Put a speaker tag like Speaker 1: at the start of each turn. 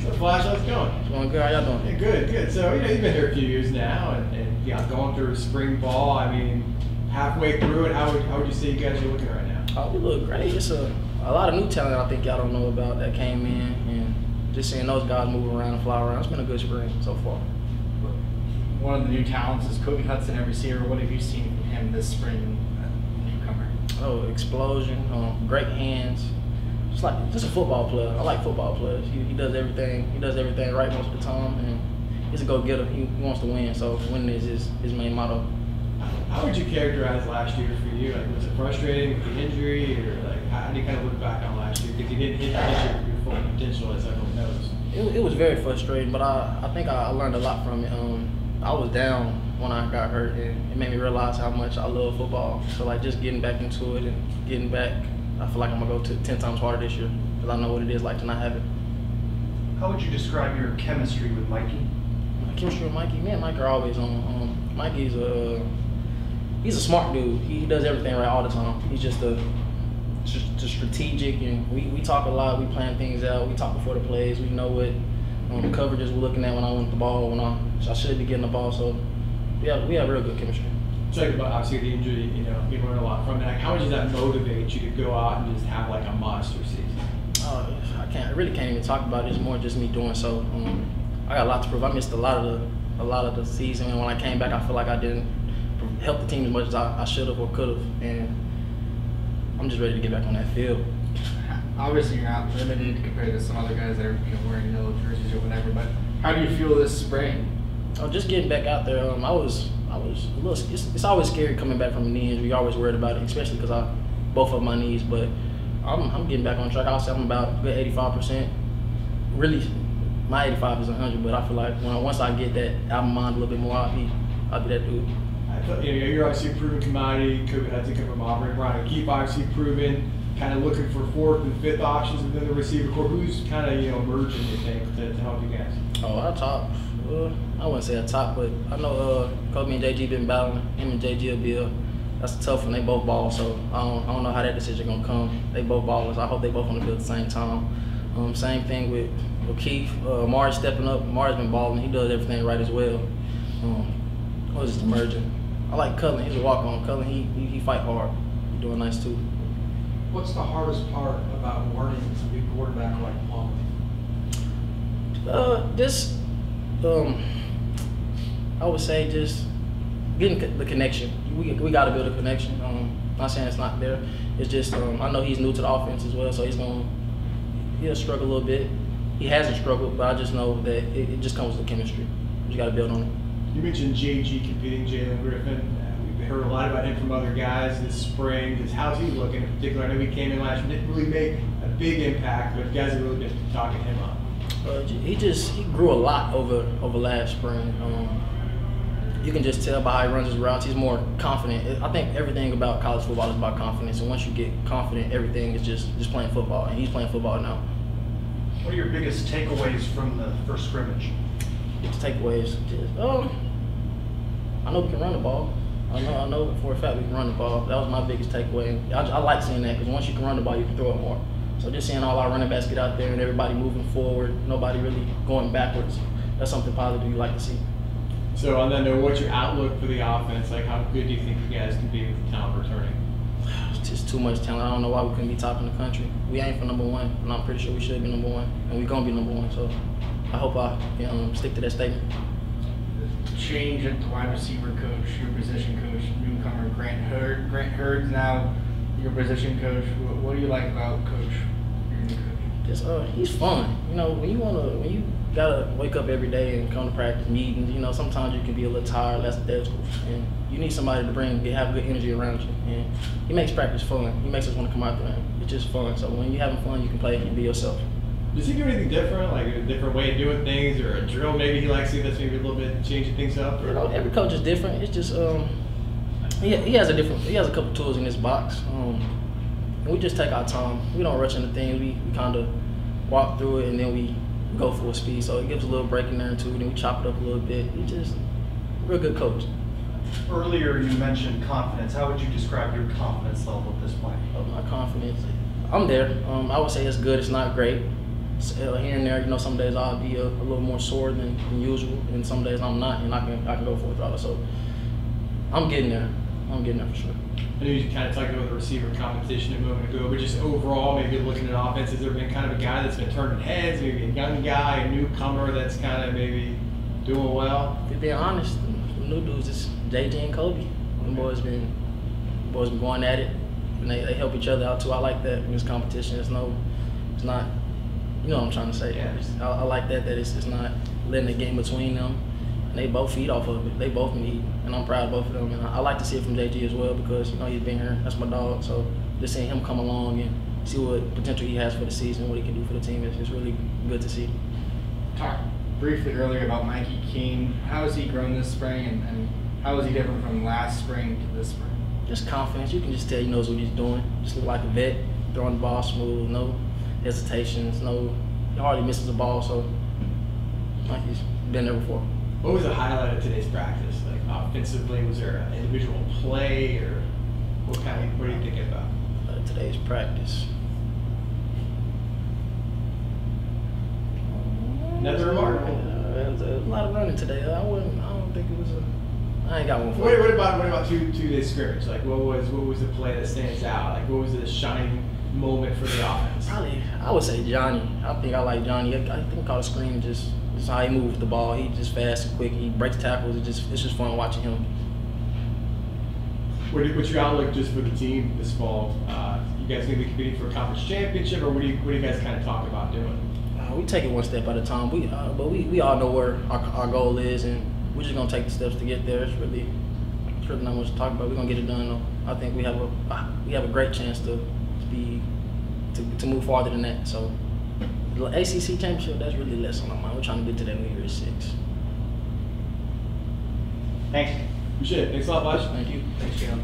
Speaker 1: Short Flash, how's it going?
Speaker 2: It's going good. How y'all doing?
Speaker 1: Yeah, good. So, you've been here a few years now, and going through spring ball. I mean, halfway through it, how would you say you guys are looking right now?
Speaker 2: Oh, we look great. It's a lot of new talent I think y'all don't know about that came in, and just seeing those guys move around and fly around. It's been a good spring so far.
Speaker 3: One of the new talents is Hudson at receiver. What have you seen from him this spring, newcomer?
Speaker 2: Oh, explosion, great hands. Just a football player. I like football players. He does everything. He does everything right most of the time, and he's a go-getter. He wants to win, so winning is his main motto.
Speaker 1: How would you characterize last year for you? Like, was it frustrating with the injury, or like how do you kind of look back on last year because you didn't hit your full potential, as everyone knows?
Speaker 2: It was very frustrating, but I think I learned a lot from it. I was down when I got hurt, and it made me realize how much I love football. So like just getting back into it and getting back, I feel like I'm gonna go 10 times harder this year because I know what it is like to not have it.
Speaker 4: How would you describe your chemistry with Mikey?
Speaker 2: My chemistry with Mikey, me and Mike are always on. Mikey's he's a smart dude. He does everything right all the time. He's just strategic, and we talk a lot. We plan things out. We talk before the plays. We know what coverages we're looking at when I want the ball, when I should be getting the ball. So we have real good chemistry.
Speaker 1: Talking about obviously the injury, you learned a lot from that. How much does that motivate you to go out and just have like a monster season?
Speaker 2: I really can't even talk about it. It's more just me doing so. I got a lot to prove. I missed a lot of the season, and when I came back, I feel like I didn't help the team as much as I should have or could have, and I'm just ready to get back on that field.
Speaker 3: Obviously, you're not limited compared to some other guys that are wearing yellow jerseys or whatever. But how do you feel this spring?
Speaker 2: Just getting back out there. I was a little. It's always scary coming back from a knee injury. You're always worried about it, especially because both of my knees. But I'm getting back on track. I'll say I'm about a good 85%. Really, my 85 is 100. But I feel like once I get that out of my mind a little bit more, I'll be that dude.
Speaker 1: You're obviously a proven commodity. Hudson come from Auburn. Brian Keefe obviously proven. Kind of looking for fourth and fifth options within the receiver corps. Who's kind of emerging, you think, to help you guys?
Speaker 2: Oh, our top. I wouldn't say a top, but I know Kobe and JG been battling. Him and JG will be that's a tough one. They both ball, so I don't know how that decision gonna come. They both ballers. I hope they both on the field at the same time. Same thing with Keith. Mar's stepping up. Mar's been balling. He does everything right as well. Who's just emerging? I like Cullen. He's a walk-on. Cullen, he fight hard. He's doing nice too.
Speaker 4: What's the hardest part about learning to be a quarterback like Plum?
Speaker 2: I would say just getting the connection. We got to build a connection. Not saying it's not there. It's just I know he's new to the offense as well, so he'll struggle a little bit. He hasn't struggled, but I just know that it just comes with chemistry. You got to build on it.
Speaker 1: You mentioned JG competing, Jalen Griffin. We've heard a lot about him from other guys this spring. How's he looking in particular? I know he came in last year, didn't really make a big impact, but guys have really been talking him up.
Speaker 2: He grew a lot over last spring. You can just tell by how he runs his routes. He's more confident. I think everything about college football is about confidence, and once you get confident, everything is just playing football, and he's playing football now.
Speaker 4: What are your biggest takeaways from the first scrimmage?
Speaker 2: Takeaways. I know we can run the ball. I know for a fact we can run the ball. That was my biggest takeaway. I like seeing that because once you can run the ball, you can throw it more. So just seeing all our running backs get out there and everybody moving forward, nobody really going backwards, that's something positive you like to see.
Speaker 1: So on that note, what's your outlook for the offense? Like, how good do you think you guys can be with the talent returning?
Speaker 2: It's just too much talent. I don't know why we couldn't be top in the country. We aim for number one, and I'm pretty sure we should be number one, and we're going to be number one. So I hope I can stick to that statement.
Speaker 3: Change at the wide receiver coach, your position coach, newcomer Grant Hurd's now your position coach. What do you like about Coach? Your new coach?
Speaker 2: Just he's fun. When you gotta wake up every day and come to practice meetings. Sometimes you can be a little tired, less physical, and you need somebody to have good energy around you. And he makes practice fun. He makes us want to come out there. It's just fun. So when you're having fun, you can play and be yourself.
Speaker 1: Does he do anything different, like a different way of doing things, or a drill maybe he likes to see that's maybe a little bit changing things up? Or?
Speaker 2: Every coach is different. It's just he has a couple tools in his box. And we just take our time. We don't rush into things. We kind of walk through it and then we go full speed. So it gives a little break in there too. Then we chop it up a little bit. He's just a real good coach.
Speaker 4: Earlier you mentioned confidence. How would you describe your confidence level at this point?
Speaker 2: My confidence, I'm there. I would say it's good. It's not great. here and there, you know, some days I'll be a little more sore than usual, and some days I'm not, and I can go full throttle. So I'm getting there. I'm getting there for sure.
Speaker 1: I know you kind of talked about the receiver competition a moment ago, but just overall, maybe looking at offense, has there been kind of a guy that's been turning heads, maybe a young guy, a newcomer that's kind of maybe doing well?
Speaker 2: To be honest, the new dudes is JJ and Kobe. Them boys been going at it, and they help each other out too. I like that in this competition. It's not, you know what I'm trying to say.
Speaker 1: Yeah.
Speaker 2: I like that it's not letting it get in between them. And they both feed off of it. They both need, and I'm proud of both of them. And I like to see it from JG as well because, you know, he's been here. That's my dog. So just seeing him come along and see what potential he has for the season, what he can do for the team, is really good to see.
Speaker 3: Talked briefly earlier about Mikey King. How has he grown this spring, and how is he different from last spring to this spring?
Speaker 2: Just confidence. You can just tell he knows what he's doing. Just look like a vet, throwing the ball smooth, no hesitations, he hardly misses the ball. So like he's been there before.
Speaker 1: What was the highlight of today's practice? Like offensively, was there an individual play, or what are you thinking about?
Speaker 2: Today's practice.
Speaker 1: Nothing remarkable.
Speaker 2: There was a lot of running today. I don't think it was I ain't got one for
Speaker 1: What
Speaker 2: you.
Speaker 1: about two-day scrimmage? Like what was the play that stands out? Like what was the shining moment for the offense?
Speaker 2: Probably, I would say Johnny. I think I like Johnny. I think I caught a screen just how he moves the ball. He just fast and quick. He breaks tackles. It's just fun watching him.
Speaker 1: What's your outlook just for the team this fall? You guys going to be competing for a conference championship, or what do you guys kind of talk about doing?
Speaker 2: We take it one step at a time. But we all know where our goal is, and we're just gonna take the steps to get there. It's really not much to talk about. We're gonna get it done though. I think we have a great chance to move farther than that. So the ACC championship, that's really less on our mind. We're trying to get to that New Year's 6.
Speaker 3: Thanks.
Speaker 1: Appreciate it. Thanks a lot, Bud.
Speaker 2: Thank you.
Speaker 3: Thanks, Jaylon.